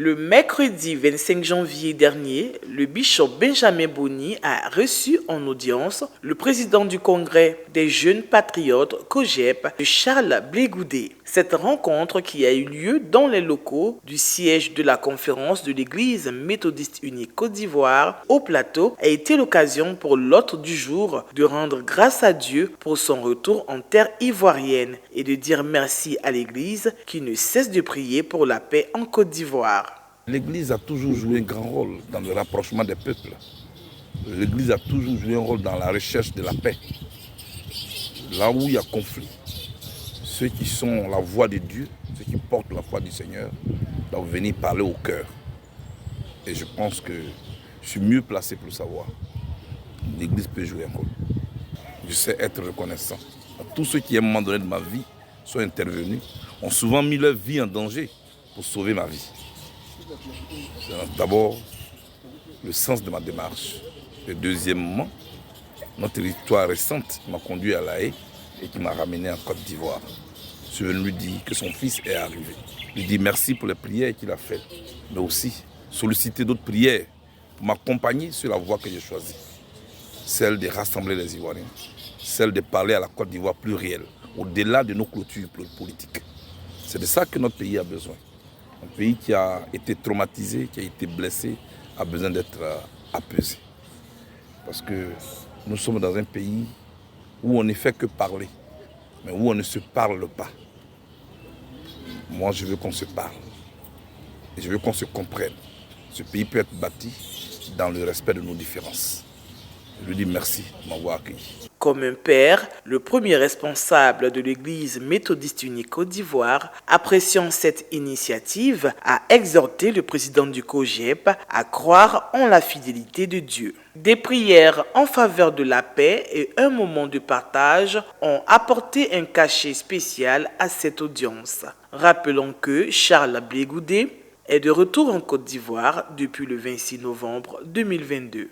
Le mercredi 25 janvier dernier, le bishop Benjamin Boni a reçu en audience le président du Congrès des jeunes patriotes COJEP, Charles Blé Goudé. Cette rencontre qui a eu lieu dans les locaux du siège de la conférence de l'Église méthodiste unie Côte d'Ivoire au Plateau a été l'occasion pour l'hôte du jour de rendre grâce à Dieu pour son retour en terre ivoirienne et de dire merci à l'Église qui ne cesse de prier pour la paix en Côte d'Ivoire. L'Église a toujours joué un grand rôle dans le rapprochement des peuples. L'Église a toujours joué un rôle dans la recherche de la paix. Là où il y a conflit, ceux qui sont la voix de Dieu, ceux qui portent la voix du Seigneur, doivent venir parler au cœur. Et je pense que je suis mieux placé pour le savoir. L'Église peut jouer un rôle. Je sais être reconnaissant. Tous ceux qui, à un moment donné de ma vie, sont intervenus, ont souvent mis leur vie en danger pour sauver ma vie. C'est d'abord le sens de ma démarche. Et deuxièmement, notre histoire récente m'a conduit à La Haye et qui m'a ramené en Côte d'Ivoire. Je suis venu lui dire que son fils est arrivé. Je lui dis merci pour les prières qu'il a faites, mais aussi solliciter d'autres prières pour m'accompagner sur la voie que j'ai choisie. Celle de rassembler les Ivoiriens, celle de parler à la Côte d'Ivoire plus réelle, au-delà de nos clôtures politiques. C'est de ça que notre pays a besoin. Un pays qui a été traumatisé, qui a été blessé, a besoin d'être apaisé. Parce que nous sommes dans un pays où on ne fait que parler, mais où on ne se parle pas. Moi, je veux qu'on se parle. Et je veux qu'on se comprenne. Ce pays peut être bâti dans le respect de nos différences. Je lui dis merci de m'avoir accueilli. Comme un père, le premier responsable de l'Église méthodiste unie Côte d'Ivoire, appréciant cette initiative, a exhorté le président du COJEP à croire en la fidélité de Dieu. Des prières en faveur de la paix et un moment de partage ont apporté un cachet spécial à cette audience. Rappelons que Charles Blé Goudé est de retour en Côte d'Ivoire depuis le 26 novembre 2022.